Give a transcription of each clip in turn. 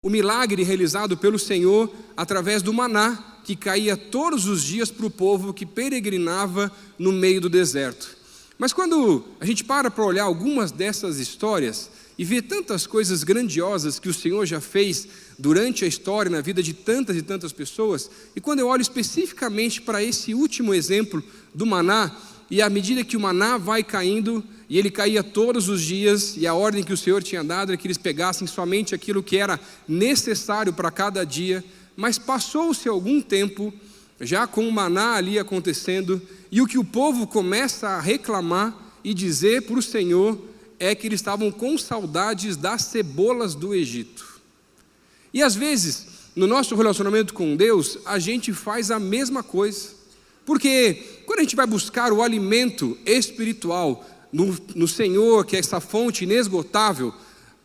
o milagre realizado pelo Senhor através do maná, que caía todos os dias para o povo que peregrinava no meio do deserto. Mas quando a gente para olhar algumas dessas histórias e ver tantas coisas grandiosas que o Senhor já fez durante a história, na vida de tantas e tantas pessoas, e quando eu olho especificamente para esse último exemplo do maná, e à medida que o maná vai caindo, e ele caía todos os dias, e a ordem que o Senhor tinha dado era que eles pegassem somente aquilo que era necessário para cada dia, mas passou-se algum tempo, já com o maná ali acontecendo, e o que o povo começa a reclamar e dizer para o Senhor é que eles estavam com saudades das cebolas do Egito. E às vezes, no nosso relacionamento com Deus, a gente faz a mesma coisa, porque quando a gente vai buscar o alimento espiritual no Senhor, que é essa fonte inesgotável,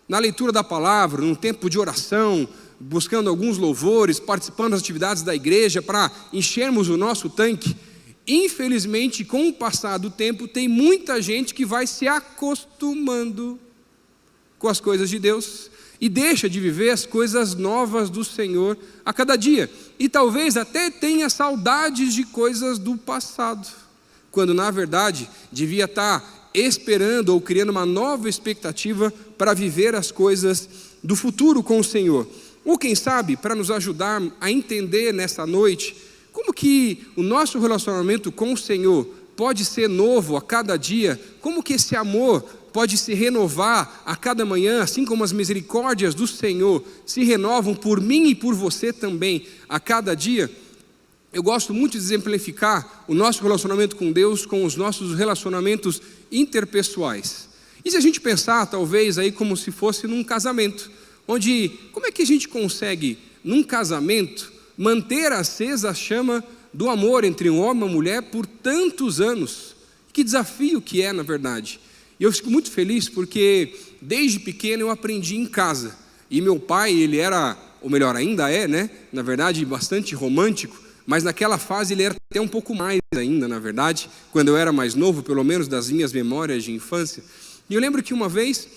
na leitura da palavra, num tempo de oração, buscando alguns louvores, participando das atividades da igreja para enchermos o nosso tanque, infelizmente, com o passar do tempo, tem muita gente que vai se acostumando com as coisas de Deus e deixa de viver as coisas novas do Senhor a cada dia. E talvez até tenha saudades de coisas do passado, quando na verdade devia estar esperando ou criando uma nova expectativa para viver as coisas do futuro com o Senhor. Ou quem sabe, para nos ajudar a entender nessa noite, como que o nosso relacionamento com o Senhor pode ser novo a cada dia, como que esse amor pode se renovar a cada manhã, assim como as misericórdias do Senhor se renovam por mim e por você também a cada dia. Eu gosto muito de exemplificar o nosso relacionamento com Deus com os nossos relacionamentos interpessoais. E se a gente pensar talvez aí como se fosse num casamento, onde como é que a gente consegue num casamento manter acesa a chama do amor entre um homem e uma mulher por tantos anos? Que desafio que é, na verdade. E eu fico muito feliz porque desde pequeno eu aprendi em casa. E meu pai, ele era, ou melhor ainda é, né? Na verdade, bastante romântico, mas naquela fase ele era até um pouco mais ainda, na verdade, quando eu era mais novo, pelo menos das minhas memórias de infância. E eu lembro que uma vez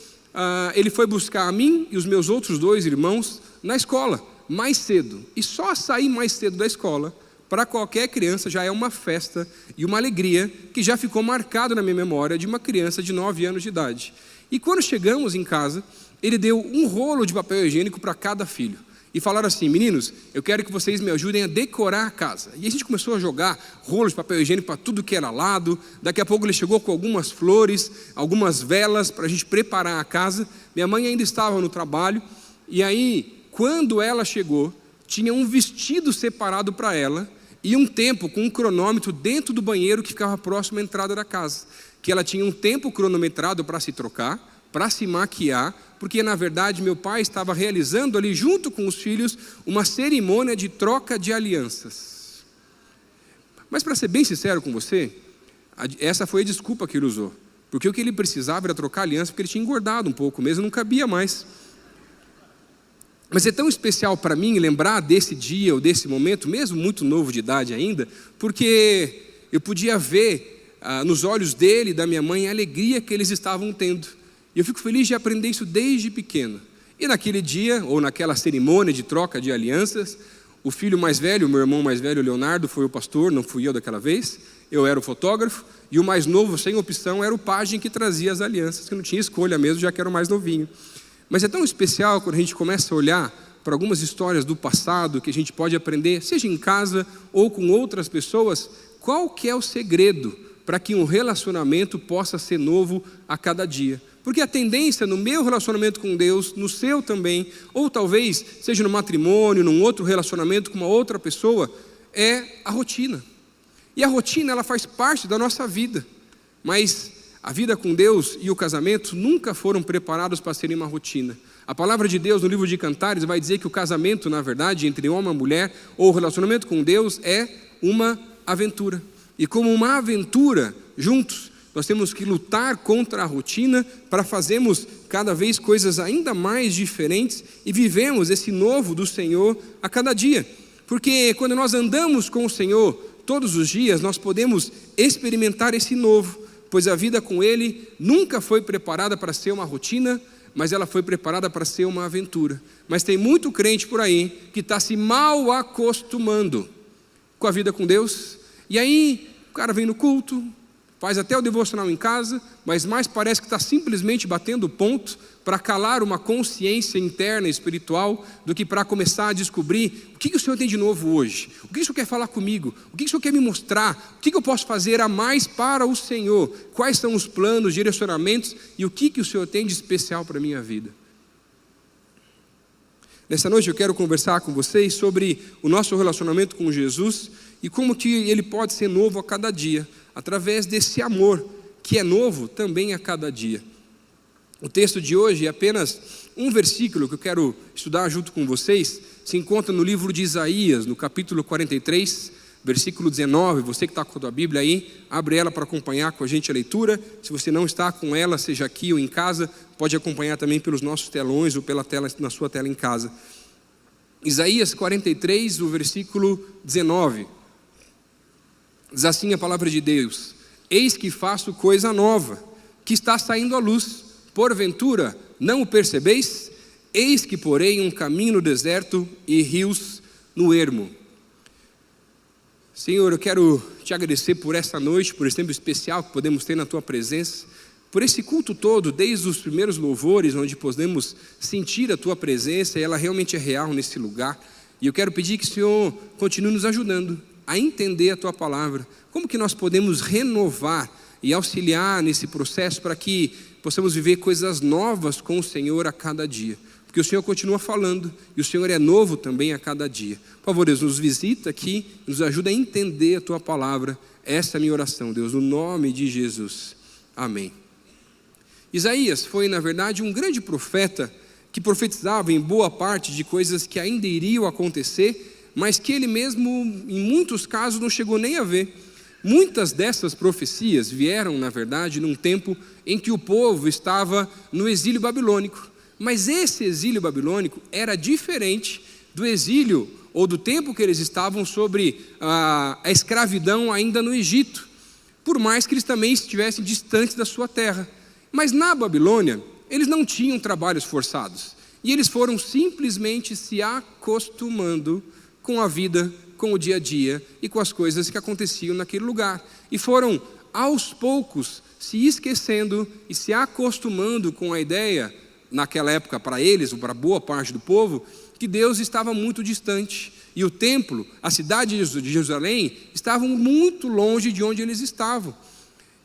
ele foi buscar a mim e os meus outros 2 irmãos na escola, mais cedo. E só sair mais cedo da escola, para qualquer criança, já é uma festa e uma alegria que já ficou marcado na minha memória de uma criança de 9 anos de idade. E quando chegamos em casa, ele deu um rolo de papel higiênico para cada filho. E falaram assim: meninos, eu quero que vocês me ajudem a decorar a casa. E a gente começou a jogar rolos de papel higiênico para tudo que era lado. Daqui a pouco ele chegou com algumas flores, algumas velas para a gente preparar a casa. Minha mãe ainda estava no trabalho. E aí, quando ela chegou, tinha um vestido separado para ela e um tempo com um cronômetro dentro do banheiro que ficava próximo à entrada da casa. Que ela tinha um tempo cronometrado para se trocar, para se maquiar, porque na verdade meu pai estava realizando ali junto com os filhos uma cerimônia de troca de alianças. Mas para ser bem sincero com você, essa foi a desculpa que ele usou, porque o que ele precisava era trocar aliança, porque ele tinha engordado um pouco mesmo, não cabia mais. Mas é tão especial para mim lembrar desse dia ou desse momento, mesmo muito novo de idade ainda, porque eu podia ver nos olhos dele e da minha mãe a alegria que eles estavam tendo. E eu fico feliz de aprender isso desde pequeno. E naquele dia, ou naquela cerimônia de troca de alianças, o filho mais velho, o meu irmão mais velho, Leonardo, foi o pastor, não fui eu daquela vez, eu era o fotógrafo, e o mais novo, sem opção, era o pajem que trazia as alianças, que não tinha escolha mesmo, já que era o mais novinho. Mas é tão especial quando a gente começa a olhar para algumas histórias do passado, que a gente pode aprender, seja em casa ou com outras pessoas, qual que é o segredo para que um relacionamento possa ser novo a cada dia. Porque a tendência no meu relacionamento com Deus, no seu também, ou talvez seja no matrimônio, num outro relacionamento com uma outra pessoa, é a rotina. E a rotina, ela faz parte da nossa vida. Mas a vida com Deus e o casamento nunca foram preparados para serem uma rotina. A palavra de Deus no livro de Cantares vai dizer que o casamento, na verdade, entre homem e mulher, ou o relacionamento com Deus, é uma aventura. E como uma aventura, juntos, nós temos que lutar contra a rotina para fazermos cada vez coisas ainda mais diferentes e vivemos esse novo do Senhor a cada dia. Porque quando nós andamos com o Senhor todos os dias, nós podemos experimentar esse novo, pois a vida com Ele nunca foi preparada para ser uma rotina, mas ela foi preparada para ser uma aventura. Mas tem muito crente por aí que está se mal acostumando com a vida com Deus, e aí o cara vem no culto, faz até o devocional em casa, mas mais parece que está simplesmente batendo ponto para calar uma consciência interna espiritual do que para começar a descobrir o que o Senhor tem de novo hoje, o que o Senhor quer falar comigo, o que o Senhor quer me mostrar, o que eu posso fazer a mais para o Senhor, quais são os planos, direcionamentos e o que o Senhor tem de especial para a minha vida. Nessa noite eu quero conversar com vocês sobre o nosso relacionamento com Jesus e como que ele pode ser novo a cada dia, através desse amor que é novo também a cada dia. O texto de hoje é apenas um versículo que eu quero estudar junto com vocês, se encontra no livro de Isaías, no capítulo 43, versículo 19, você que está com a tua Bíblia aí, abre ela para acompanhar com a gente a leitura. Se você não está com ela, seja aqui ou em casa, pode acompanhar também pelos nossos telões ou pela tela, na sua tela em casa. Isaías 43, o versículo 19, diz assim a palavra de Deus: eis que faço coisa nova, que está saindo à luz, porventura não o percebeis? Eis que porei um caminho no deserto e rios no ermo. Senhor, eu quero te agradecer por essa noite, por esse tempo especial que podemos ter na tua presença, por esse culto todo, desde os primeiros louvores, onde podemos sentir a tua presença, e ela realmente é real nesse lugar. E eu quero pedir que o Senhor continue nos ajudando a entender a tua palavra, como que nós podemos renovar e auxiliar nesse processo para que possamos viver coisas novas com o Senhor a cada dia, porque o Senhor continua falando e o Senhor é novo também a cada dia. Por favor, Deus, nos visita aqui, nos ajuda a entender a tua palavra. Essa é a minha oração, Deus, no nome de Jesus, amém. Isaías foi, na verdade, um grande profeta que profetizava em boa parte de coisas que ainda iriam acontecer, mas que ele mesmo, em muitos casos, não chegou nem a ver. Muitas dessas profecias vieram, na verdade, num tempo em que o povo estava no exílio babilônico. Mas esse exílio babilônico era diferente do exílio ou do tempo que eles estavam sobre a escravidão ainda no Egito, por mais que eles também estivessem distantes da sua terra. Mas na Babilônia, eles não tinham trabalhos forçados, e eles foram simplesmente se acostumando com a vida, com o dia a dia e com as coisas que aconteciam naquele lugar, e foram aos poucos se esquecendo e se acostumando com a ideia, naquela época para eles, ou para boa parte do povo, que Deus estava muito distante, e o templo, a cidade de Jerusalém, estavam muito longe de onde eles estavam.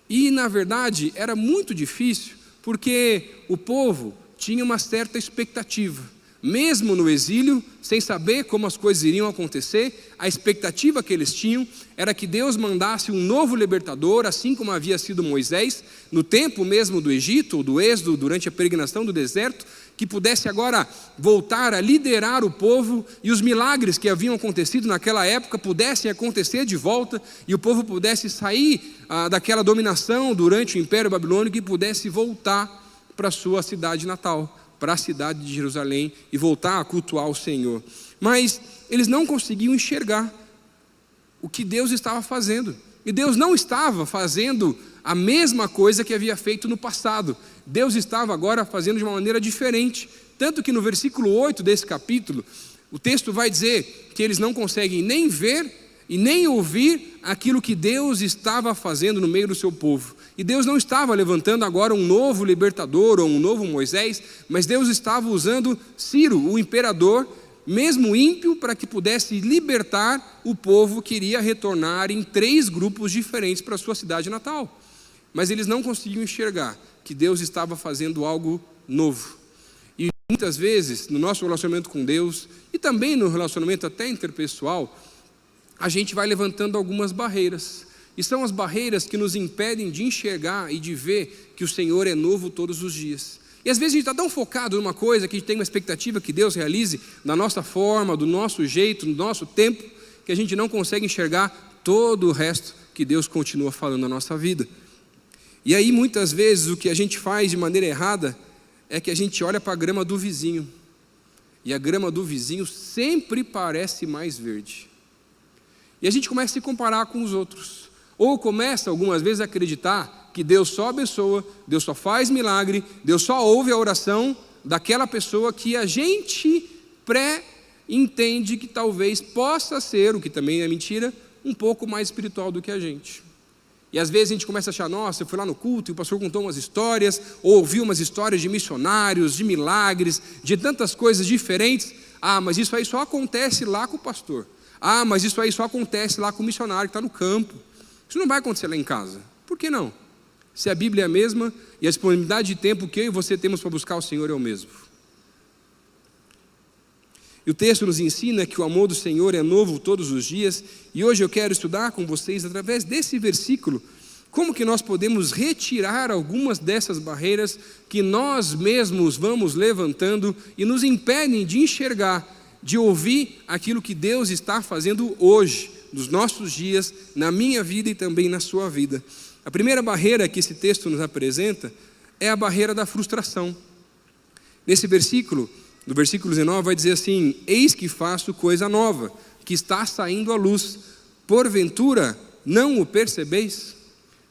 E na verdade era muito difícil, porque o povo tinha uma certa expectativa. Mesmo no exílio, sem saber como as coisas iriam acontecer, a expectativa que eles tinham era que Deus mandasse um novo libertador, assim como havia sido Moisés, no tempo mesmo do Egito, ou do Êxodo, durante a peregrinação do deserto, que pudesse agora voltar a liderar o povo, e os milagres que haviam acontecido naquela época pudessem acontecer de volta, e o povo pudesse sair daquela dominação durante o Império Babilônico e pudesse voltar para a sua cidade natal, para a cidade de Jerusalém, e voltar a cultuar o Senhor. Mas eles não conseguiam enxergar o que Deus estava fazendo, e Deus não estava fazendo a mesma coisa que havia feito no passado. Deus estava agora fazendo de uma maneira diferente, tanto que no versículo 8 desse capítulo, o texto vai dizer que eles não conseguem nem ver e nem ouvir aquilo que Deus estava fazendo no meio do seu povo. E Deus não estava levantando agora um novo libertador ou um novo Moisés, mas Deus estava usando Ciro, o imperador, mesmo ímpio, para que pudesse libertar o povo que iria retornar em 3 grupos diferentes para a sua cidade natal. Mas eles não conseguiam enxergar que Deus estava fazendo algo novo. E muitas vezes, no nosso relacionamento com Deus, e também no relacionamento até interpessoal, a gente vai levantando algumas barreiras. E são as barreiras que nos impedem de enxergar e de ver que o Senhor é novo todos os dias. E às vezes a gente está tão focado numa coisa, que a gente tem uma expectativa que Deus realize da nossa forma, do nosso jeito, do nosso tempo, que a gente não consegue enxergar todo o resto que Deus continua falando na nossa vida. E aí muitas vezes o que a gente faz de maneira errada é que a gente olha para a grama do vizinho, e a grama do vizinho sempre parece mais verde. E a gente começa a se comparar com os outros. ou começa algumas vezes a acreditar que Deus só abençoa, Deus só faz milagre, Deus só ouve a oração daquela pessoa que a gente entende que talvez possa ser, o que também é mentira, um pouco mais espiritual do que a gente. E às vezes a gente começa a achar, nossa, eu fui lá no culto e o pastor contou umas histórias, ou ouviu umas histórias de missionários, de milagres, de tantas coisas diferentes. Ah, mas isso aí só acontece lá com o pastor. Ah, mas isso aí só acontece lá com o missionário que está no campo. Isso não vai acontecer lá em casa. Por que não? Se a Bíblia é a mesma e a disponibilidade de tempo que eu e você temos para buscar o Senhor é o mesmo. E o texto nos ensina que o amor do Senhor é novo todos os dias, e hoje eu quero estudar com vocês, através desse versículo, como que nós podemos retirar algumas dessas barreiras que nós mesmos vamos levantando e nos impedem de enxergar, de ouvir aquilo que Deus está fazendo hoje, nos nossos dias, na minha vida e também na sua vida. A primeira barreira que esse texto nos apresenta é a barreira da frustração. Nesse versículo, no versículo 19 vai dizer assim: eis que faço coisa nova, que está saindo à luz, porventura não o percebeis?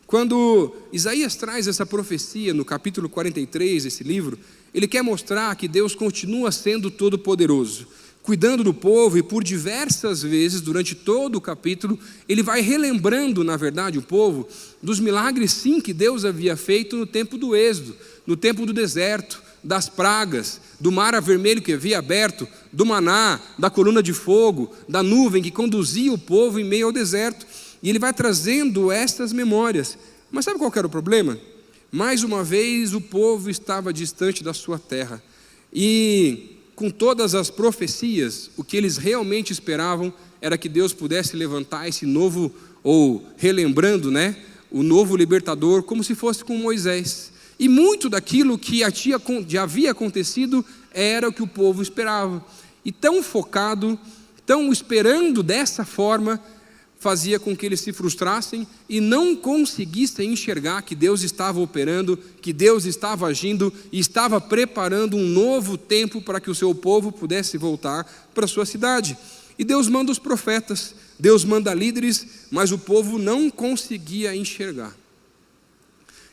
Quando Isaías traz essa profecia no capítulo 43 desse livro, ele quer mostrar que Deus continua sendo todo-poderoso, cuidando do povo, e por diversas vezes, durante todo o capítulo, ele vai relembrando, na verdade, o povo, dos milagres sim que Deus havia feito no tempo do Êxodo, no tempo do deserto, das pragas, do mar vermelho que havia aberto, do maná, da coluna de fogo, da nuvem que conduzia o povo em meio ao deserto. E ele vai trazendo estas memórias. Mas sabe qual era o problema? Mais uma vez o povo estava distante da sua terra. E com todas as profecias, o que eles realmente esperavam era que Deus pudesse levantar esse novo, ou relembrando, o novo libertador, como se fosse com Moisés. E muito daquilo que já havia acontecido era o que o povo esperava. E tão focado, tão esperando dessa forma, fazia com que eles se frustrassem e não conseguissem enxergar que Deus estava operando, que Deus estava agindo e estava preparando um novo tempo para que o seu povo pudesse voltar para a sua cidade. E Deus manda os profetas, Deus manda líderes, mas o povo não conseguia enxergar.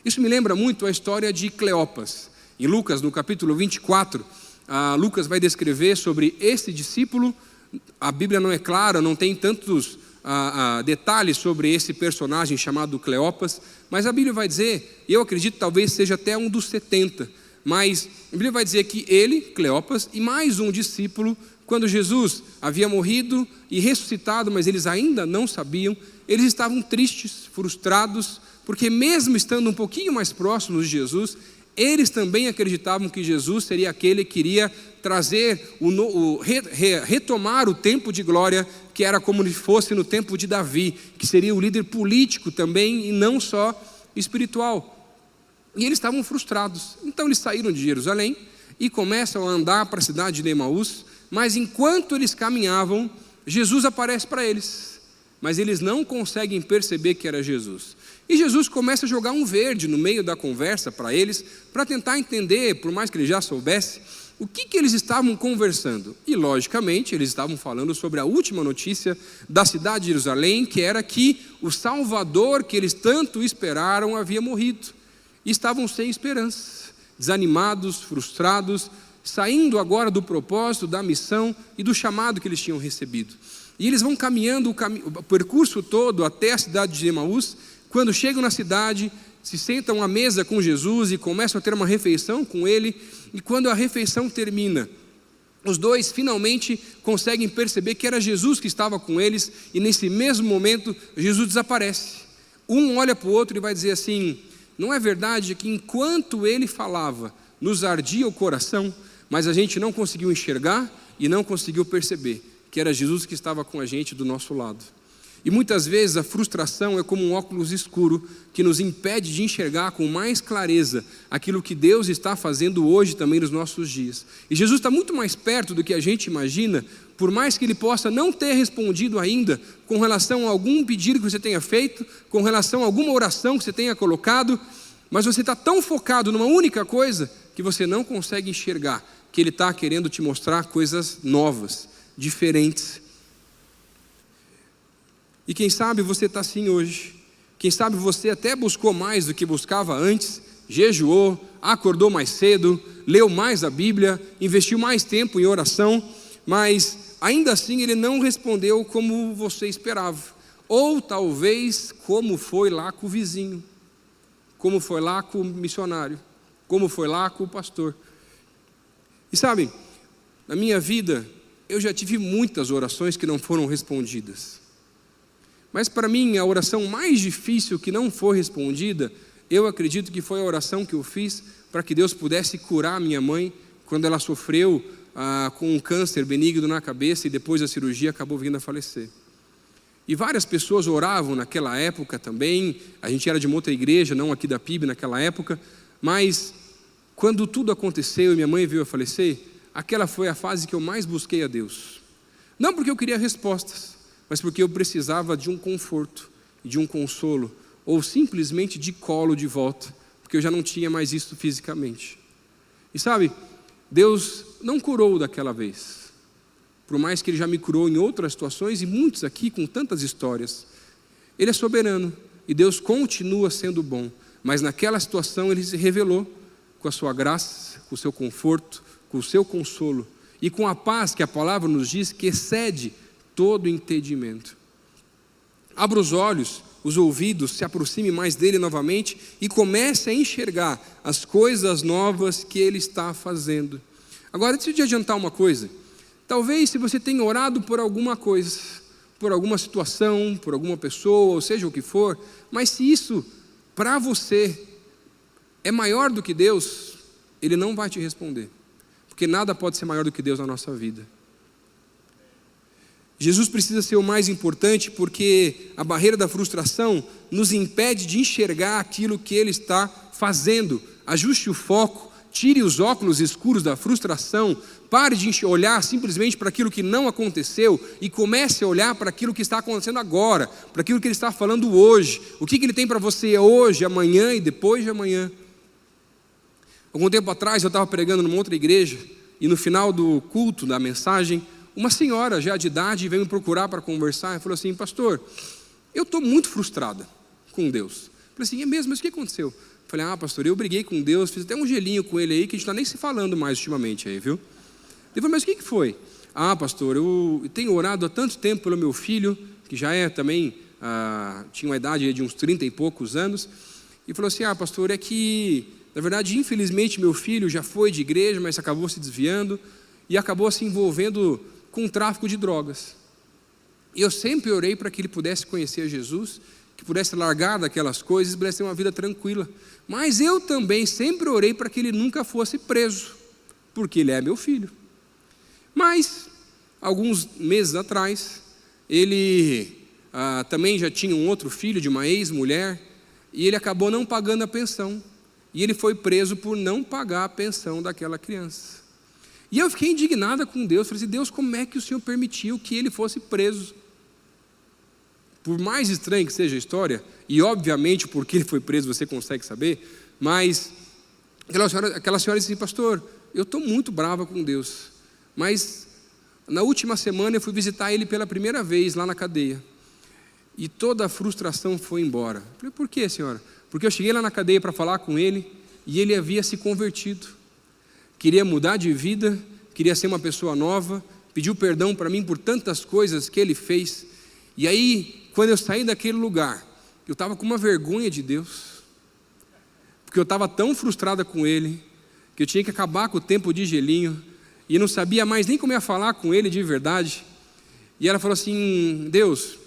Isso me lembra muito a história de Cleopas. Em Lucas, no capítulo 24, Lucas vai descrever sobre esse discípulo. A Bíblia não é clara, não tem tantos detalhes sobre esse personagem chamado Cleopas, mas a Bíblia vai dizer, eu acredito talvez seja até um dos 70, mas a Bíblia vai dizer que ele, Cleopas, e mais um discípulo, quando Jesus havia morrido e ressuscitado, mas eles ainda não sabiam, eles estavam tristes, frustrados, porque mesmo estando um pouquinho mais próximos de Jesus, eles também acreditavam que Jesus seria aquele que iria trazer, retomar o tempo de glória, que era como se fosse no tempo de Davi, que seria o líder político também e não só espiritual. E eles estavam frustrados, então eles saíram de Jerusalém e começam a andar para a cidade de Emaús, mas enquanto eles caminhavam, Jesus aparece para eles, mas eles não conseguem perceber que era Jesus. E Jesus começa a jogar um verde no meio da conversa para eles, para tentar entender, por mais que ele já soubesse, o que eles estavam conversando. E logicamente eles estavam falando sobre a última notícia da cidade de Jerusalém, que era que o Salvador que eles tanto esperaram havia morrido. E estavam sem esperança, desanimados, frustrados, saindo agora do propósito, da missão e do chamado que eles tinham recebido. E eles vão caminhando o percurso todo até a cidade de Emaús. Quando chegam na cidade, se sentam à mesa com Jesus e começam a ter uma refeição com ele. E quando a refeição termina, os dois finalmente conseguem perceber que era Jesus que estava com eles. E nesse mesmo momento, Jesus desaparece. Um olha para o outro e vai dizer assim: não é verdade que enquanto ele falava, nos ardia o coração, mas a gente não conseguiu enxergar e não conseguiu perceber que era Jesus que estava com a gente do nosso lado. E muitas vezes a frustração é como um óculos escuro que nos impede de enxergar com mais clareza aquilo que Deus está fazendo hoje também nos nossos dias. E Jesus está muito mais perto do que a gente imagina, por mais que Ele possa não ter respondido ainda com relação a algum pedido que você tenha feito, com relação a alguma oração que você tenha colocado, mas você está tão focado numa única coisa que você não consegue enxergar que Ele está querendo te mostrar coisas novas, diferentes. E quem sabe você está assim hoje, Quem sabe você até buscou mais do que buscava antes, jejuou, acordou mais cedo, leu mais a Bíblia, investiu mais tempo em oração, mas ainda assim ele não respondeu como você esperava. Ou talvez como foi lá com o vizinho, como foi lá com o missionário, como foi lá com o pastor. E sabe, na minha vida, eu já tive muitas orações que não foram respondidas. Mas para mim, a oração mais difícil que não foi respondida, eu acredito que foi a oração que eu fiz para que Deus pudesse curar a minha mãe, quando ela sofreu com um câncer benigno na cabeça e depois da cirurgia acabou vindo a falecer. E várias pessoas oravam naquela época também, a gente era de uma outra igreja, não aqui da PIB naquela época, mas quando tudo aconteceu e minha mãe veio a falecer, aquela foi a fase que eu mais busquei a Deus. Não porque eu queria respostas, mas porque eu precisava de um conforto, de um consolo, ou simplesmente de colo de volta, porque eu já não tinha mais isso fisicamente. E sabe, Deus não curou daquela vez, por mais que Ele já me curou em outras situações, e muitos aqui com tantas histórias. Ele é soberano, e Deus continua sendo bom, mas naquela situação Ele se revelou com a sua graça, com o seu conforto, com o seu consolo, e com a paz que a palavra nos diz que excede todo entendimento. Abra os olhos, os ouvidos, se aproxime mais dele novamente e comece a enxergar as coisas novas que ele está fazendo. Agora, deixa eu te adiantar uma coisa. Talvez se você tenha orado por alguma coisa, por alguma situação, por alguma pessoa, ou seja o que for, mas se isso para você é maior do que Deus, Ele não vai te responder, porque nada pode ser maior do que Deus na nossa vida. Jesus precisa ser o mais importante, porque a barreira da frustração nos impede de enxergar aquilo que Ele está fazendo. Ajuste o foco, tire os óculos escuros da frustração, pare de olhar simplesmente para aquilo que não aconteceu e comece a olhar para aquilo que está acontecendo agora, para aquilo que Ele está falando hoje. O que Ele tem para você hoje, amanhã e depois de amanhã. Algum tempo atrás eu estava pregando numa outra igreja e no final do culto, da mensagem, uma senhora já de idade veio me procurar para conversar e falou assim: pastor, eu estou muito frustrada com Deus. Eu falei assim: é mesmo? Mas o que aconteceu? Eu falei: pastor, eu briguei com Deus, fiz até um gelinho com Ele aí, que a gente não está nem se falando mais ultimamente aí, viu? Ele falou: mas o que foi? Pastor, eu tenho orado há tanto tempo pelo meu filho, que já é também, tinha uma idade de uns 30 e poucos anos, e falou assim: pastor, é que, na verdade, infelizmente meu filho já foi de igreja, mas acabou se desviando e acabou se envolvendo com o tráfico de drogas. E eu sempre orei para que ele pudesse conhecer Jesus, que pudesse largar daquelas coisas e pudesse ter uma vida tranquila. Mas eu também sempre orei para que ele nunca fosse preso, porque ele é meu filho. Mas, alguns meses atrás, ele também já tinha um outro filho de uma ex-mulher, e ele acabou não pagando a pensão. E ele foi preso por não pagar a pensão daquela criança. E eu fiquei indignada com Deus, falei assim: Deus, como é que o Senhor permitiu que ele fosse preso? Por mais estranha que seja a história, e obviamente porque ele foi preso você consegue saber, mas aquela senhora disse assim: pastor, eu estou muito brava com Deus, mas na última semana eu fui visitar ele pela primeira vez lá na cadeia, e toda a frustração foi embora. Eu falei: por quê, senhora? Porque eu cheguei lá na cadeia para falar com ele, e ele havia se convertido. Queria mudar de vida, queria ser uma pessoa nova, pediu perdão para mim por tantas coisas que ele fez. E aí, quando eu saí daquele lugar, eu estava com uma vergonha de Deus, porque eu estava tão frustrada com ele, que eu tinha que acabar com o tempo de gelinho, e não sabia mais nem como ia falar com ele de verdade. E ela falou assim: Deus,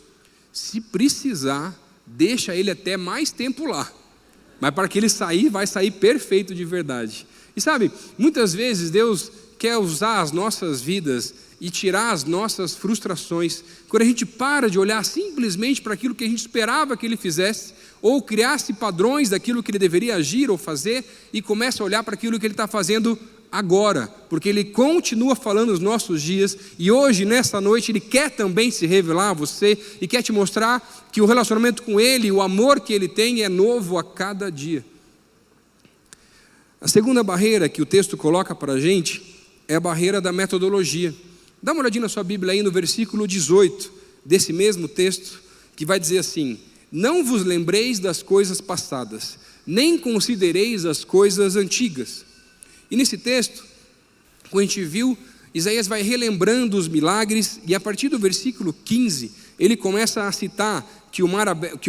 se precisar, deixa ele até mais tempo lá, mas para que ele sair, vai sair perfeito de verdade. E sabe, muitas vezes Deus quer usar as nossas vidas e tirar as nossas frustrações, quando a gente para de olhar simplesmente para aquilo que a gente esperava que Ele fizesse, ou criasse padrões daquilo que Ele deveria agir ou fazer, e começa a olhar para aquilo que Ele está fazendo agora, porque Ele continua falando nos nossos dias, e hoje, nessa noite, Ele quer também se revelar a você, e quer te mostrar que o relacionamento com Ele, o amor que Ele tem é novo a cada dia. A segunda barreira que o texto coloca para a gente é a barreira da metodologia. Dá uma olhadinha na sua Bíblia aí no versículo 18 desse mesmo texto, que vai dizer assim: não vos lembreis das coisas passadas, nem considereis as coisas antigas. E nesse texto, como a gente viu, Isaías vai relembrando os milagres, e a partir do versículo 15, ele começa a citar que o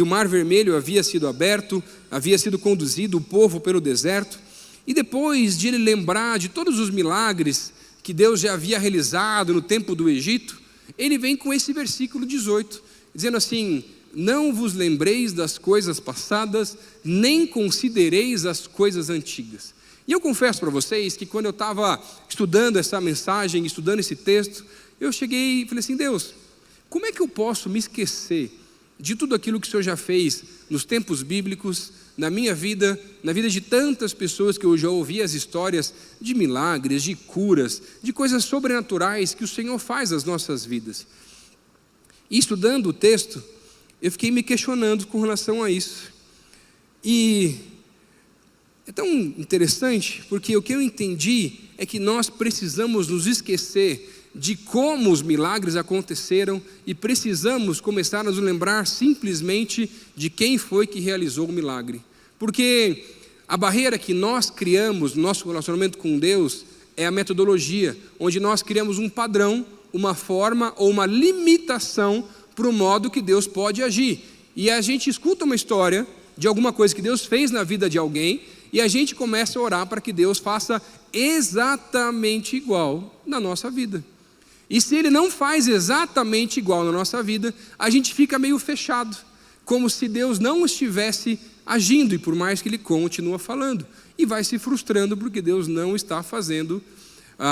mar vermelho havia sido aberto, havia sido conduzido o povo pelo deserto, e depois de ele lembrar de todos os milagres que Deus já havia realizado no tempo do Egito, ele vem com esse versículo 18, dizendo assim: não vos lembreis das coisas passadas, nem considereis as coisas antigas. E eu confesso para vocês que quando eu estava estudando essa mensagem, estudando esse texto, eu cheguei e falei assim: Deus, como é que eu posso me esquecer de tudo aquilo que o Senhor já fez nos tempos bíblicos, na minha vida, na vida de tantas pessoas que eu já ouvi as histórias de milagres, de curas, de coisas sobrenaturais que o Senhor faz nas nossas vidas? E estudando o texto, eu fiquei me questionando com relação a isso. E é tão interessante, porque o que eu entendi é que nós precisamos nos esquecer de como os milagres aconteceram e precisamos começar a nos lembrar simplesmente de quem foi que realizou o milagre. Porque a barreira que nós criamos no nosso relacionamento com Deus é a metodologia, onde nós criamos um padrão, uma forma ou uma limitação para o modo que Deus pode agir. E a gente escuta uma história de alguma coisa que Deus fez na vida de alguém e a gente começa a orar para que Deus faça exatamente igual na nossa vida. E se Ele não faz exatamente igual na nossa vida, a gente fica meio fechado, como se Deus não estivesse agindo, e por mais que Ele continua falando, e vai se frustrando porque Deus não está fazendo,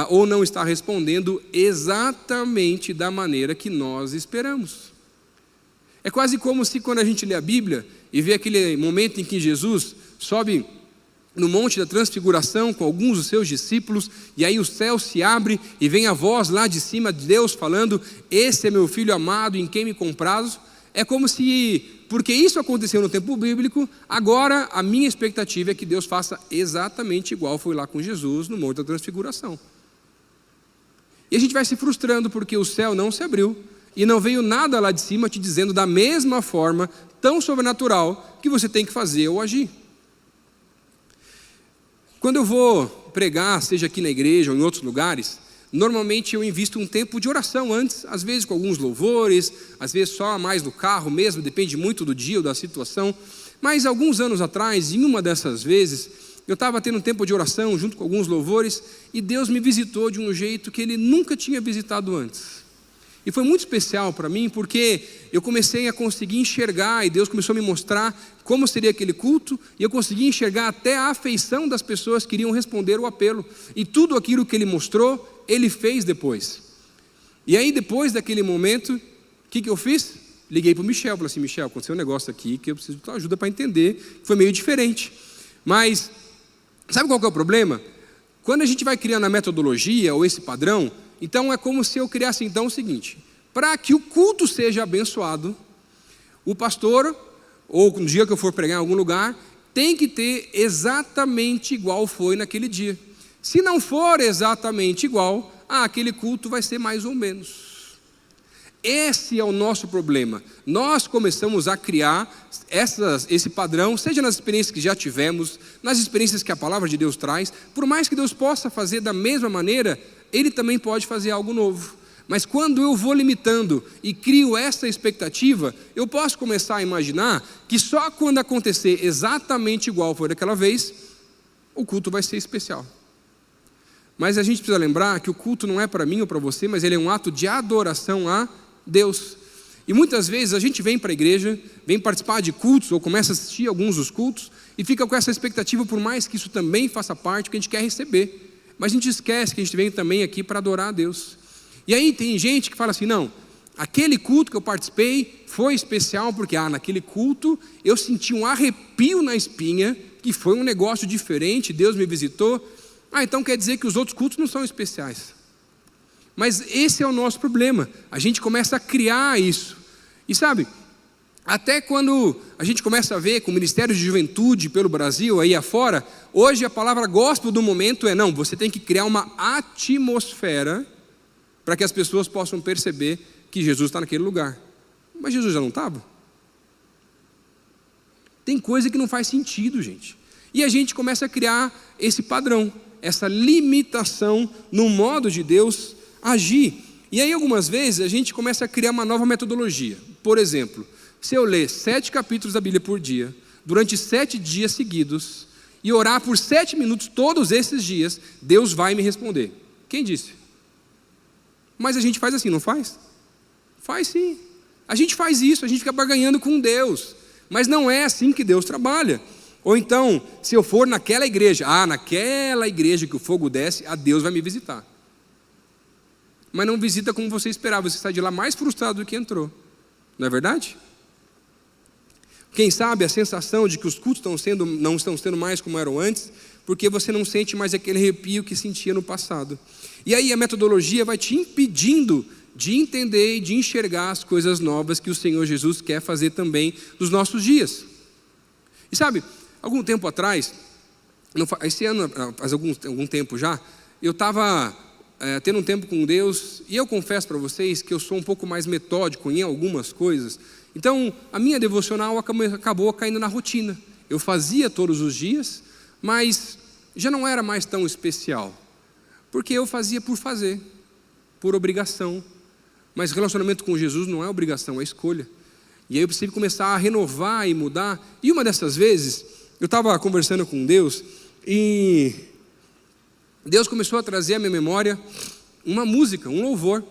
ou não está respondendo exatamente da maneira que nós esperamos. É quase como se quando a gente lê a Bíblia e vê aquele momento em que Jesus sobe no Monte da Transfiguração com alguns dos seus discípulos, e aí o céu se abre e vem a voz lá de cima de Deus falando: esse é meu filho amado em quem me comprazo. É como se, porque isso aconteceu no tempo bíblico, agora a minha expectativa é que Deus faça exatamente igual foi lá com Jesus no Monte da Transfiguração. E a gente vai se frustrando porque o céu não se abriu e não veio nada lá de cima te dizendo da mesma forma tão sobrenatural que você tem que fazer ou agir. Quando eu vou pregar, seja aqui na igreja ou em outros lugares, normalmente eu invisto um tempo de oração antes, às vezes com alguns louvores, às vezes só mais no carro mesmo, depende muito do dia ou da situação. Mas alguns anos atrás, em uma dessas vezes, eu estava tendo um tempo de oração junto com alguns louvores e Deus me visitou de um jeito que Ele nunca tinha visitado antes. E foi muito especial para mim porque eu comecei a conseguir enxergar e Deus começou a me mostrar como seria aquele culto, e eu consegui enxergar até a afeição das pessoas que iriam responder o apelo, e tudo aquilo que Ele mostrou, Ele fez depois. E aí depois daquele momento, o que eu fiz? Liguei para o Michel, falei assim: Michel, aconteceu um negócio aqui que eu preciso de tua ajuda para entender, foi meio diferente. Mas sabe qual que é o problema? Quando a gente vai criando a metodologia ou esse padrão, então é como se eu criasse então o seguinte: para que o culto seja abençoado, o pastor, ou no dia que eu for pregar em algum lugar, tem que ter exatamente igual foi naquele dia. Se não for exatamente igual, aquele culto vai ser mais ou menos. Esse é o nosso problema. Nós começamos a criar esse padrão, seja nas experiências que já tivemos, nas experiências que a palavra de Deus traz. Por mais que Deus possa fazer da mesma maneira, Ele também pode fazer algo novo. Mas quando eu vou limitando e crio essa expectativa, eu posso começar a imaginar que só quando acontecer exatamente igual foi daquela vez, o culto vai ser especial. Mas a gente precisa lembrar que o culto não é para mim ou para você, mas ele é um ato de adoração a Deus. E muitas vezes a gente vem para a igreja, vem participar de cultos ou começa a assistir alguns dos cultos e fica com essa expectativa, por mais que isso também faça parte, que a gente quer receber. Mas a gente esquece que a gente vem também aqui para adorar a Deus. E aí tem gente que fala assim: não, aquele culto que eu participei foi especial porque naquele culto eu senti um arrepio na espinha, que foi um negócio diferente, Deus me visitou. Então quer dizer que os outros cultos não são especiais. Mas esse é o nosso problema, a gente começa a criar isso. E sabe, até quando a gente começa a ver com o Ministério de Juventude pelo Brasil, aí afora, hoje a palavra gospel do momento é: não, você tem que criar uma atmosfera para que as pessoas possam perceber que Jesus está naquele lugar. Mas Jesus já não estava? Tem coisa que não faz sentido, gente. E a gente começa a criar esse padrão, essa limitação no modo de Deus agir. E aí algumas vezes a gente começa a criar uma nova metodologia. Por exemplo, se eu ler 7 capítulos da Bíblia por dia, durante 7 dias seguidos, e orar por 7 minutos todos esses dias, Deus vai me responder. Quem disse? Mas a gente faz assim, não faz? Faz sim. A gente faz isso, a gente fica barganhando com Deus. Mas não é assim que Deus trabalha. Ou então, se eu for naquela igreja, naquela igreja que o fogo desce, Deus vai me visitar. Mas não visita como você esperava, você sai de lá mais frustrado do que entrou. Não é verdade? Quem sabe a sensação de que os cultos não estão sendo mais como eram antes, porque você não sente mais aquele arrepio que sentia no passado. E aí a metodologia vai te impedindo de entender e de enxergar as coisas novas que o Senhor Jesus quer fazer também nos nossos dias. E sabe, algum tempo atrás, esse ano, faz algum tempo já, eu estava tendo um tempo com Deus, e eu confesso para vocês que eu sou um pouco mais metódico em algumas coisas. Então, a minha devocional acabou caindo na rotina. Eu fazia todos os dias, mas já não era mais tão especial, porque eu fazia por fazer, por obrigação. Mas relacionamento com Jesus não é obrigação, é escolha. E aí eu preciso começar a renovar e mudar. E uma dessas vezes, eu estava conversando com Deus, e Deus começou a trazer à minha memória uma música, um louvor.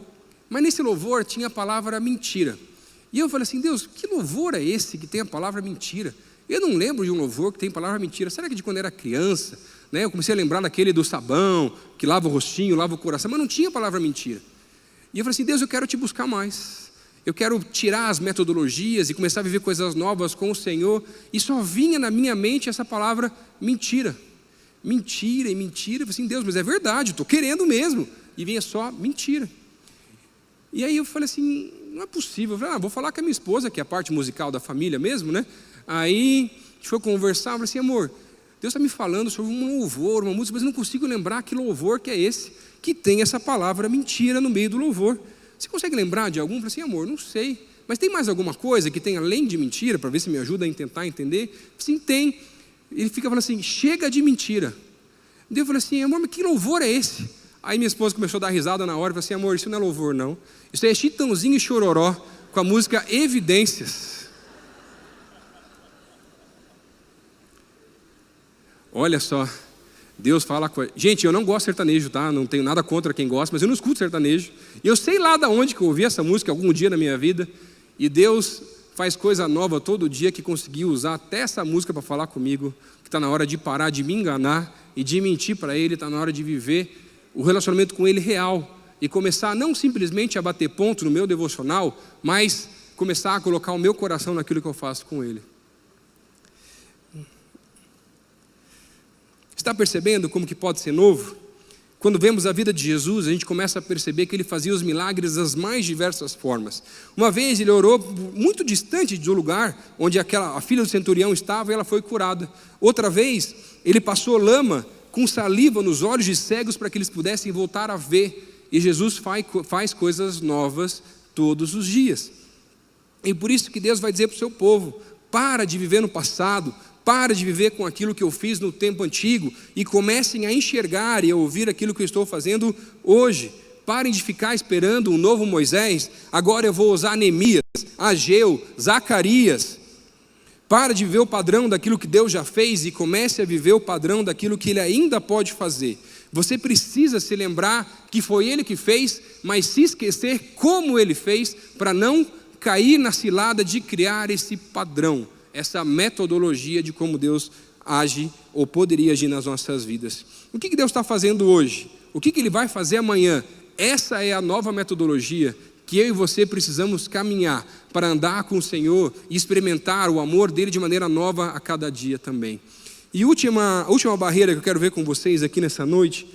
Mas nesse louvor tinha a palavra mentira. E eu falei assim, Deus, que louvor é esse que tem a palavra mentira? Eu não lembro de um louvor que tem a palavra mentira. Será que de quando eu era criança, né, eu comecei a lembrar daquele do sabão, que lava o rostinho, lava o coração, mas não tinha a palavra mentira. E eu falei assim, Deus, eu quero te buscar mais. Eu quero tirar as metodologias e começar a viver coisas novas com o Senhor. E só vinha na minha mente essa palavra mentira. Mentira e mentira. Eu falei assim, Deus, mas é verdade, estou querendo mesmo. E vinha só mentira. E aí eu falei assim, não é possível. Eu falei, vou falar com a minha esposa, que é a parte musical da família mesmo, né? Aí a gente foi conversar, eu falei assim, amor, Deus está me falando sobre um louvor, uma música, mas eu não consigo lembrar que louvor que é esse, que tem essa palavra mentira no meio do louvor. Você consegue lembrar de algum? Eu falei assim, amor, não sei. Mas tem mais alguma coisa que tem além de mentira, para ver se me ajuda a tentar entender? Sim, tem. Ele fica falando assim, chega de mentira. Daí eu falei assim, amor, mas que louvor é esse? Aí minha esposa começou a dar risada na hora, e falou assim, amor, isso não é louvor não. Isso é Chitãozinho e Chororó, com a música Evidências. Olha só, Deus fala com a gente, eu não gosto de sertanejo, tá? Não tenho nada contra quem gosta, mas eu não escuto sertanejo. E eu sei lá de onde que eu ouvi essa música algum dia na minha vida. E Deus faz coisa nova todo dia, que conseguiu usar até essa música para falar comigo, que está na hora de parar de me enganar e de mentir para Ele, está na hora de viver o relacionamento com Ele real. E começar não simplesmente a bater ponto no meu devocional, mas começar a colocar o meu coração naquilo que eu faço com Ele. Está percebendo como que pode ser novo? Quando vemos a vida de Jesus, a gente começa a perceber que Ele fazia os milagres das mais diversas formas. Uma vez Ele orou muito distante do lugar onde a filha do centurião estava, e ela foi curada. Outra vez, Ele passou lama com saliva nos olhos de cegos para que eles pudessem voltar a ver. E Jesus faz coisas novas todos os dias. E por isso que Deus vai dizer para o seu povo, para de viver no passado, para de viver com aquilo que eu fiz no tempo antigo e comecem a enxergar e a ouvir aquilo que eu estou fazendo hoje. Parem de ficar esperando um novo Moisés. Agora eu vou usar Neemias, Ageu, Zacarias. Para de viver o padrão daquilo que Deus já fez e comece a viver o padrão daquilo que Ele ainda pode fazer. Você precisa se lembrar que foi Ele que fez, mas se esquecer como Ele fez, para não cair na cilada de criar esse padrão, essa metodologia de como Deus age ou poderia agir nas nossas vidas. O que Deus está fazendo hoje? O que Ele vai fazer amanhã? Essa é a nova metodologia que eu e você precisamos caminhar para andar com o Senhor e experimentar o amor dEle de maneira nova a cada dia também. E a última barreira que eu quero ver com vocês aqui nessa noite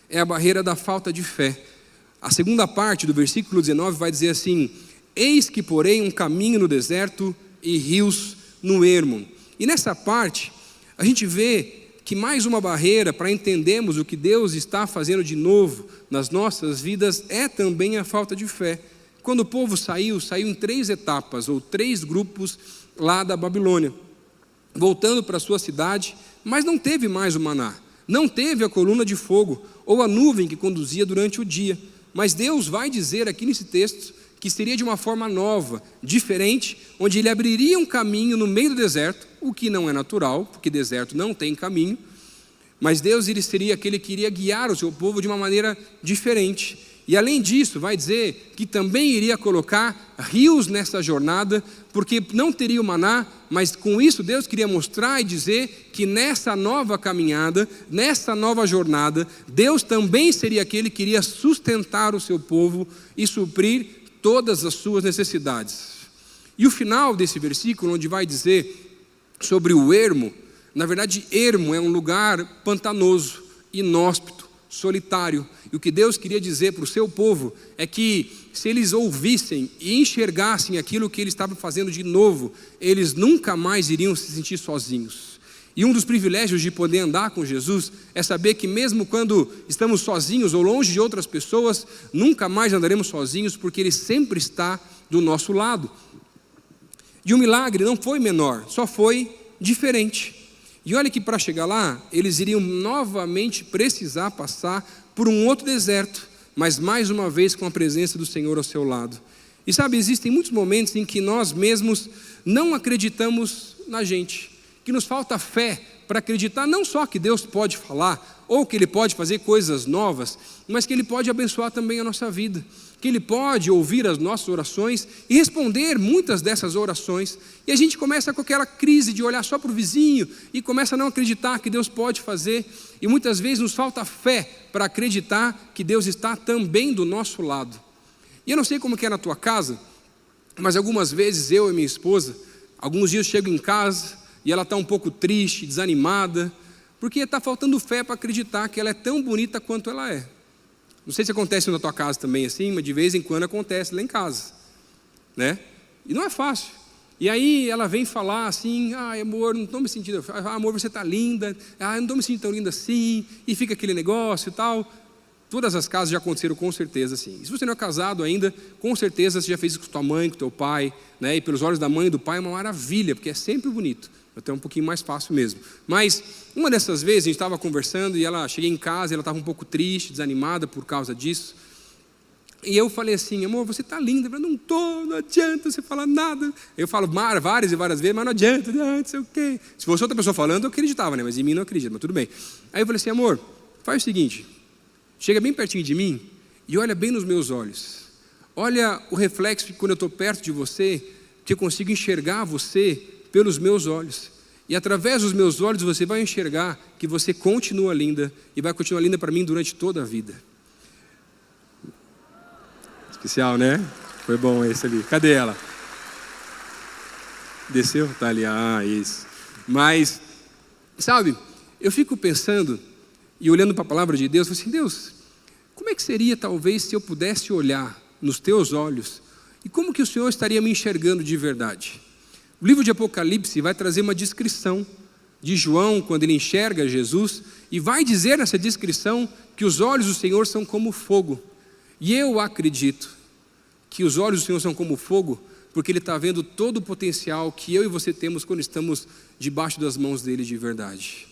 é a barreira da falta de fé. A segunda parte do versículo 19 vai dizer assim, eis que porém um caminho no deserto e rios no ermo. E nessa parte, a gente vê que mais uma barreira para entendermos o que Deus está fazendo de novo nas nossas vidas é também a falta de fé. Quando o povo saiu em 3 etapas, ou 3 grupos lá da Babilônia. voltando para a sua cidade, mas não teve mais o maná, não teve a coluna de fogo ou a nuvem que conduzia durante o dia. Mas Deus vai dizer aqui nesse texto que seria de uma forma nova, diferente, onde Ele abriria um caminho no meio do deserto, o que não é natural, porque deserto não tem caminho, mas Deus ele seria aquele que iria guiar o seu povo de uma maneira diferente. E além disso, vai dizer que também iria colocar rios nessa jornada, porque não teria o maná, mas com isso Deus queria mostrar e dizer que nessa nova caminhada, nessa nova jornada, Deus também seria aquele que iria sustentar o seu povo e suprir todas as suas necessidades. E o final desse versículo, onde vai dizer sobre o ermo, na verdade, ermo é um lugar pantanoso, inóspito, solitário. E o que Deus queria dizer para o seu povo é que se eles ouvissem e enxergassem aquilo que Ele estava fazendo de novo, eles nunca mais iriam se sentir sozinhos. E um dos privilégios de poder andar com Jesus é saber que mesmo quando estamos sozinhos ou longe de outras pessoas, nunca mais andaremos sozinhos, porque Ele sempre está do nosso lado. E o milagre não foi menor, só foi diferente. E olha que para chegar lá, eles iriam novamente precisar passar por um outro deserto, mas mais uma vez com a presença do Senhor ao seu lado. E sabe, existem muitos momentos em que nós mesmos não acreditamos na gente, que nos falta fé para acreditar não só que Deus pode falar, ou que Ele pode fazer coisas novas, mas que Ele pode abençoar também a nossa vida, que Ele pode ouvir as nossas orações e responder muitas dessas orações. E a gente começa com aquela crise de olhar só para o vizinho e começa a não acreditar que Deus pode fazer. E muitas vezes nos falta fé para acreditar que Deus está também do nosso lado. E eu não sei como que é na tua casa, mas algumas vezes eu e minha esposa, alguns dias eu chego em casa e ela está um pouco triste, desanimada, porque está faltando fé para acreditar que ela é tão bonita quanto ela é. Não sei se acontece na tua casa também assim, mas de vez em quando acontece lá em casa, né? E não é fácil. E aí ela vem falar assim: ai amor, não estou me sentindo, amor, você está linda, não estou me sentindo tão linda assim, e fica aquele negócio e tal. Todas as casas já aconteceram com certeza assim. E se você não é casado ainda, com certeza você já fez isso com tua mãe, com teu pai, né? E pelos olhos da mãe e do pai é uma maravilha, porque é sempre bonito. Até um pouquinho mais fácil mesmo. Mas uma dessas vezes a gente estava conversando e cheguei em casa e ela estava um pouco triste, desanimada por causa disso. E eu falei assim: amor, você está linda. Eu falei: não adianta você falar nada. Eu falo várias e várias vezes, mas não adianta, não sei o quê. Se fosse outra pessoa falando, eu acreditava, né? Mas em mim não acredito, mas tudo bem. Aí eu falei assim: amor, faz o seguinte, chega bem pertinho de mim e olha bem nos meus olhos. Olha o reflexo de quando eu estou perto de você, que eu consigo enxergar você pelos meus olhos. E através dos meus olhos você vai enxergar que você continua linda e vai continuar linda para mim durante toda a vida. Especial, né? Foi bom esse ali. Cadê ela? Desceu? Tá ali. Isso. Mas, sabe, eu fico pensando e olhando para a palavra de Deus, eu falo assim: Deus, como é que seria talvez se eu pudesse olhar nos teus olhos e como que o Senhor estaria me enxergando de verdade? O livro de Apocalipse vai trazer uma descrição de João quando ele enxerga Jesus e vai dizer nessa descrição que os olhos do Senhor são como fogo. E eu acredito que os olhos do Senhor são como fogo porque Ele está vendo todo o potencial que eu e você temos quando estamos debaixo das mãos dEle de verdade.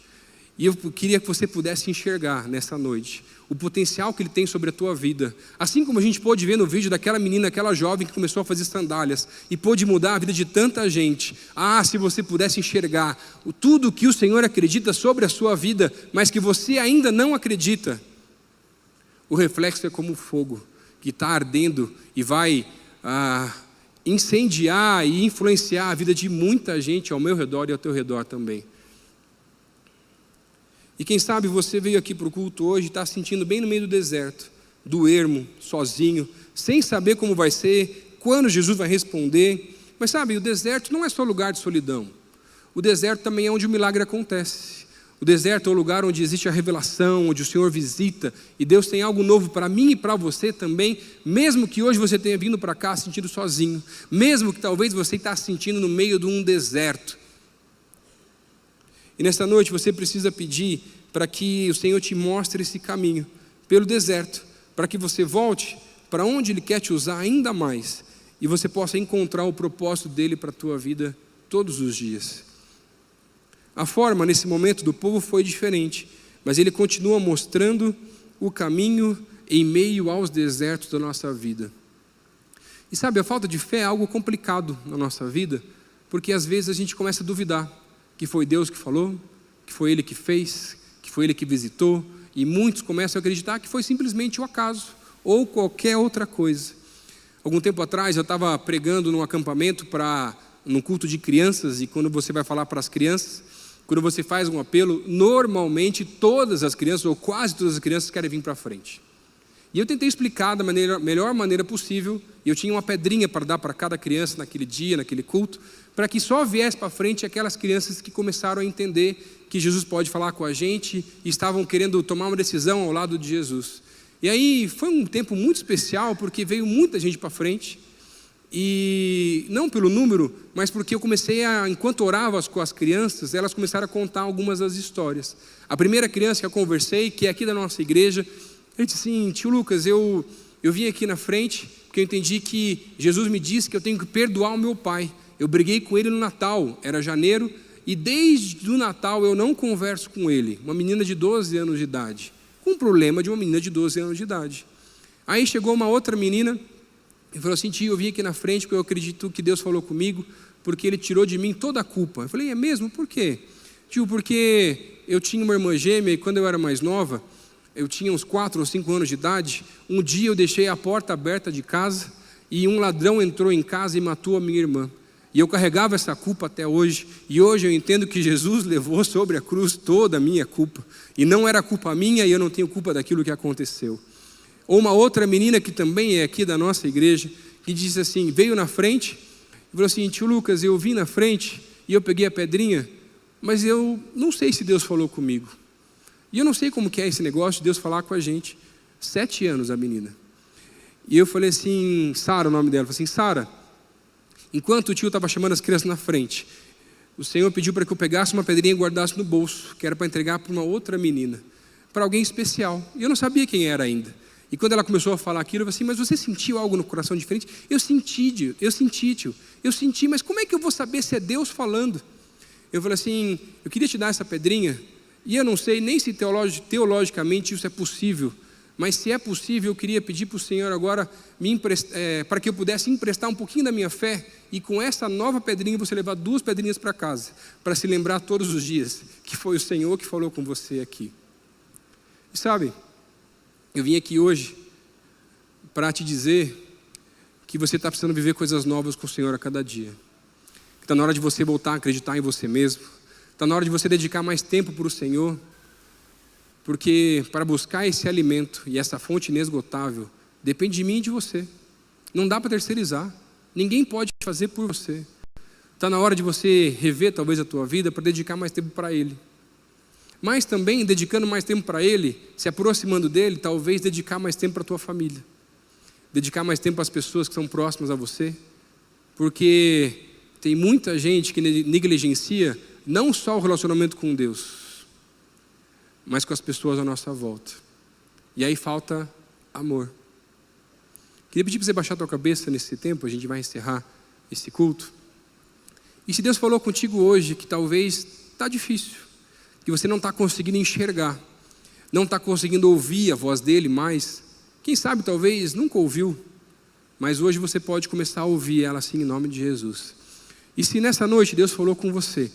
E eu queria que você pudesse enxergar nessa noite o potencial que Ele tem sobre a tua vida. Assim como a gente pôde ver no vídeo daquela menina, aquela jovem que começou a fazer sandálias e pôde mudar a vida de tanta gente. Se você pudesse enxergar tudo que o Senhor acredita sobre a sua vida, mas que você ainda não acredita. O reflexo é como fogo que está ardendo e vai incendiar e influenciar a vida de muita gente ao meu redor e ao teu redor também. E quem sabe você veio aqui para o culto hoje e está se sentindo bem no meio do deserto, do ermo, sozinho, sem saber como vai ser, quando Jesus vai responder. Mas sabe, o deserto não é só lugar de solidão. O deserto também é onde o milagre acontece. O deserto é o lugar onde existe a revelação, onde o Senhor visita, e Deus tem algo novo para mim e para você também, mesmo que hoje você tenha vindo para cá se sentindo sozinho, mesmo que talvez você está se sentindo no meio de um deserto. E nessa noite você precisa pedir para que o Senhor te mostre esse caminho pelo deserto, para que você volte para onde Ele quer te usar ainda mais e você possa encontrar o propósito dEle para a tua vida todos os dias. A forma, nesse momento, do povo foi diferente, mas ele continua mostrando o caminho em meio aos desertos da nossa vida. E sabe, a falta de fé é algo complicado na nossa vida, porque às vezes a gente começa a duvidar que foi Deus que falou, que foi Ele que fez, que foi Ele que visitou, e muitos começam a acreditar que foi simplesmente o acaso, ou qualquer outra coisa. Algum tempo atrás eu estava pregando num acampamento num culto de crianças, e quando você vai falar para as crianças, quando você faz um apelo, normalmente todas as crianças, ou quase todas as crianças, querem vir para frente. E eu tentei explicar da melhor maneira possível, e eu tinha uma pedrinha para dar para cada criança naquele dia, naquele culto, para que só viesse para frente aquelas crianças que começaram a entender que Jesus pode falar com a gente e estavam querendo tomar uma decisão ao lado de Jesus. E aí foi um tempo muito especial, porque veio muita gente para frente, e não pelo número, mas porque eu comecei enquanto orava com as crianças, elas começaram a contar algumas das histórias. A primeira criança que eu conversei, que é aqui da nossa igreja, ele disse assim: tio Lucas, eu vim aqui na frente, porque eu entendi que Jesus me disse que eu tenho que perdoar o meu pai. Eu briguei com ele no Natal, era janeiro, e desde o Natal eu não converso com ele. Uma menina de 12 anos de idade, com um problema de uma menina de 12 anos de idade. Aí chegou uma outra menina e falou assim: tio, eu vim aqui na frente porque eu acredito que Deus falou comigo, porque Ele tirou de mim toda a culpa. Eu falei: é mesmo? Por quê? Tio, porque eu tinha uma irmã gêmea e quando eu era mais nova, eu tinha uns 4 ou 5 anos de idade, um dia eu deixei a porta aberta de casa e um ladrão entrou em casa e matou a minha irmã. E eu carregava essa culpa até hoje, e hoje eu entendo que Jesus levou sobre a cruz toda a minha culpa, e não era culpa minha, e eu não tenho culpa daquilo que aconteceu. Ou uma outra menina que também é aqui da nossa igreja, que disse assim, veio na frente, e falou assim: tio Lucas, eu vim na frente, e eu peguei a pedrinha, mas eu não sei se Deus falou comigo. E eu não sei como que é esse negócio de Deus falar com a gente. 7 anos a menina. E eu falei assim, Sara, o nome dela, eu falei assim: Sara, enquanto o tio estava chamando as crianças na frente, o Senhor pediu para que eu pegasse uma pedrinha e guardasse no bolso, que era para entregar para uma outra menina, para alguém especial. E eu não sabia quem era ainda. E quando ela começou a falar aquilo, eu falei assim: mas você sentiu algo no coração diferente? Eu senti, tio, eu senti, mas como é que eu vou saber se é Deus falando? Eu falei assim: eu queria te dar essa pedrinha, e eu não sei nem se teologicamente isso é possível, mas se é possível, eu queria pedir para o Senhor agora para que eu pudesse emprestar um pouquinho da minha fé, e com essa nova pedrinha você levar 2 pedrinhas para casa, para se lembrar todos os dias que foi o Senhor que falou com você aqui. E sabe, eu vim aqui hoje para te dizer que você está precisando viver coisas novas com o Senhor a cada dia. Está na hora de você voltar a acreditar em você mesmo. Está na hora de você dedicar mais tempo para o Senhor. Porque para buscar esse alimento e essa fonte inesgotável, depende de mim e de você. Não dá para terceirizar. Ninguém pode fazer por você. Está na hora de você rever talvez a tua vida para dedicar mais tempo para Ele. Mas também, dedicando mais tempo para Ele, se aproximando dEle, talvez dedicar mais tempo para a tua família. Dedicar mais tempo às pessoas que são próximas a você. Porque tem muita gente que negligencia não só o relacionamento com Deus, mas com as pessoas à nossa volta. E aí falta amor. Queria pedir para você baixar a tua cabeça nesse tempo, a gente vai encerrar esse culto. E se Deus falou contigo hoje que talvez está difícil, que você não está conseguindo enxergar, não está conseguindo ouvir a voz dEle mais, quem sabe talvez nunca ouviu, mas hoje você pode começar a ouvir ela assim em nome de Jesus. E se nessa noite Deus falou com você,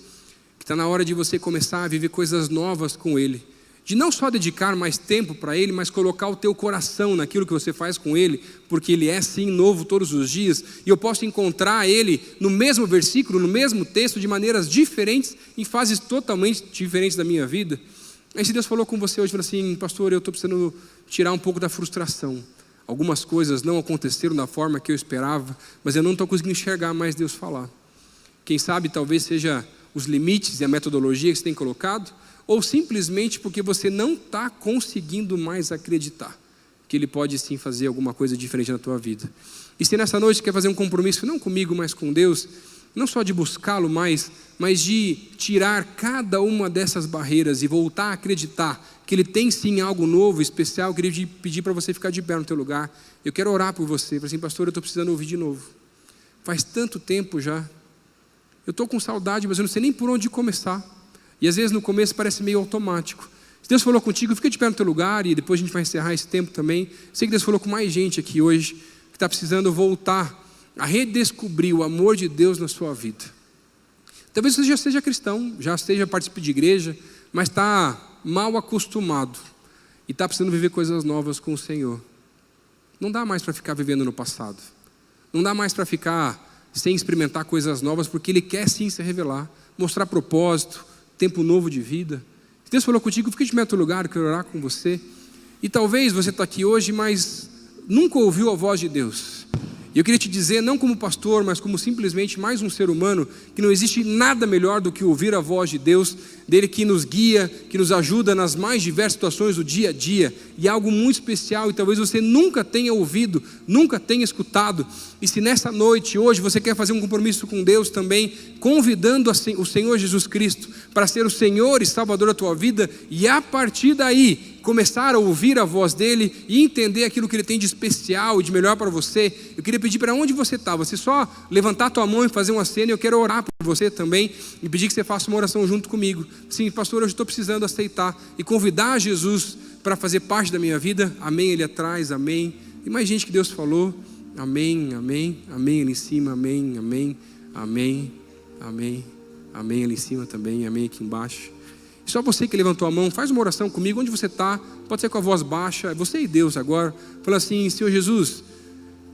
que está na hora de você começar a viver coisas novas com Ele, de não só dedicar mais tempo para Ele, mas colocar o teu coração naquilo que você faz com Ele, porque Ele é sim novo todos os dias, e eu posso encontrar Ele no mesmo versículo, no mesmo texto, de maneiras diferentes, em fases totalmente diferentes da minha vida. Aí se Deus falou com você hoje, falou assim: pastor, eu estou precisando tirar um pouco da frustração. Algumas coisas não aconteceram da forma que eu esperava, mas eu não estou conseguindo enxergar mais Deus falar. Quem sabe talvez seja os limites e a metodologia que você tem colocado, ou simplesmente porque você não está conseguindo mais acreditar que Ele pode sim fazer alguma coisa diferente na tua vida. E se nessa noite quer fazer um compromisso, não comigo, mas com Deus, não só de buscá-lo mais, mas de tirar cada uma dessas barreiras e voltar a acreditar que Ele tem sim algo novo, especial, eu queria pedir para você ficar de pé no teu lugar. Eu quero orar por você, falar assim: pastor, eu estou precisando ouvir de novo. Faz tanto tempo já. Eu estou com saudade, mas eu não sei nem por onde começar. E às vezes no começo parece meio automático. Se Deus falou contigo, fica de pé no teu lugar, e depois a gente vai encerrar esse tempo também. Sei que Deus falou com mais gente aqui hoje, que está precisando voltar a redescobrir o amor de Deus na sua vida. Talvez você já seja cristão, já esteja participando de igreja, mas está mal acostumado e está precisando viver coisas novas com o Senhor. Não dá mais para ficar vivendo no passado. Não dá mais para ficar sem experimentar coisas novas, porque Ele quer sim se revelar, mostrar propósito, tempo novo de vida. Se Deus falou contigo, fica de pé no teu lugar, eu quero orar com você. E talvez você está aqui hoje, mas nunca ouviu a voz de Deus. E eu queria te dizer, não como pastor, mas como simplesmente mais um ser humano, que não existe nada melhor do que ouvir a voz de Deus, dele que nos guia, que nos ajuda nas mais diversas situações do dia a dia, e é algo muito especial, e talvez você nunca tenha ouvido, nunca tenha escutado. E se nessa noite, hoje, você quer fazer um compromisso com Deus também, convidando o Senhor Jesus Cristo para ser o Senhor e Salvador da tua vida, e a partir daí começar a ouvir a voz dele e entender aquilo que ele tem de especial e de melhor para você, eu queria pedir para onde você está, você só levantar a tua mão e fazer uma cena. Eu quero orar por você também e pedir que você faça uma oração junto comigo. Sim, pastor, eu estou precisando aceitar e convidar Jesus para fazer parte da minha vida. Amém, ele atrás, amém. E mais gente que Deus falou, amém, amém, amém, ali em cima, amém, amém, amém, amém, amém, ali em cima também, amém, aqui embaixo. Só você que levantou a mão, faz uma oração comigo, onde você está, pode ser com a voz baixa, você e Deus agora, fala assim: Senhor Jesus,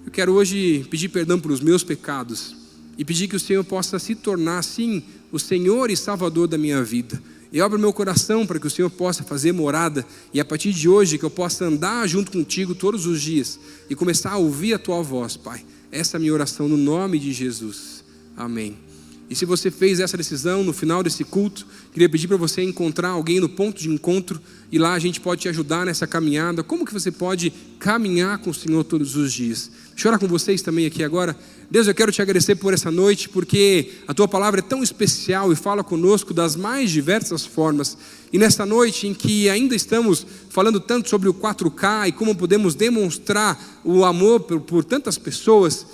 eu quero hoje pedir perdão pelos meus pecados, e pedir que o Senhor possa se tornar, sim, o Senhor e Salvador da minha vida. E abra o meu coração para que o Senhor possa fazer morada, e a partir de hoje que eu possa andar junto contigo todos os dias, e começar a ouvir a tua voz, Pai. Essa é a minha oração no nome de Jesus, amém. E se você fez essa decisão no final desse culto, queria pedir para você encontrar alguém no ponto de encontro, e lá a gente pode te ajudar nessa caminhada. Como que você pode caminhar com o Senhor todos os dias? Deixa eu orar com vocês também aqui agora. Deus, eu quero te agradecer por essa noite, porque a tua palavra é tão especial e fala conosco das mais diversas formas. E nessa noite em que ainda estamos falando tanto sobre o 4K e como podemos demonstrar o amor por tantas pessoas,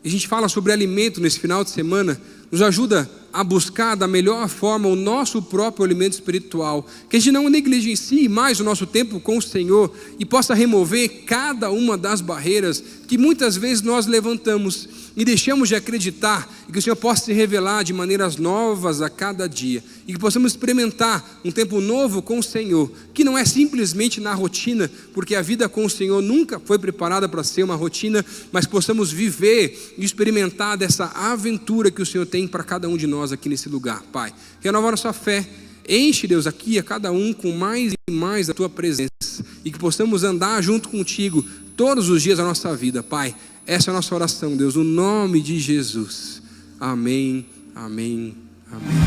e a gente fala sobre alimento nesse final de semana, nos ajuda a buscar da melhor forma o nosso próprio alimento espiritual, que a gente não negligencie mais o nosso tempo com o Senhor e possa remover cada uma das barreiras que muitas vezes nós levantamos e deixamos de acreditar, e que o Senhor possa se revelar de maneiras novas a cada dia, e que possamos experimentar um tempo novo com o Senhor, que não é simplesmente na rotina, porque a vida com o Senhor nunca foi preparada para ser uma rotina, mas possamos viver e experimentar dessa aventura que o Senhor tem para cada um de nós aqui nesse lugar, Pai. Renova a nossa fé, enche, Deus, aqui a cada um com mais e mais da tua presença, e que possamos andar junto contigo todos os dias da nossa vida, Pai. Essa é a nossa oração, Deus, no nome de Jesus. Amém, amém, amém.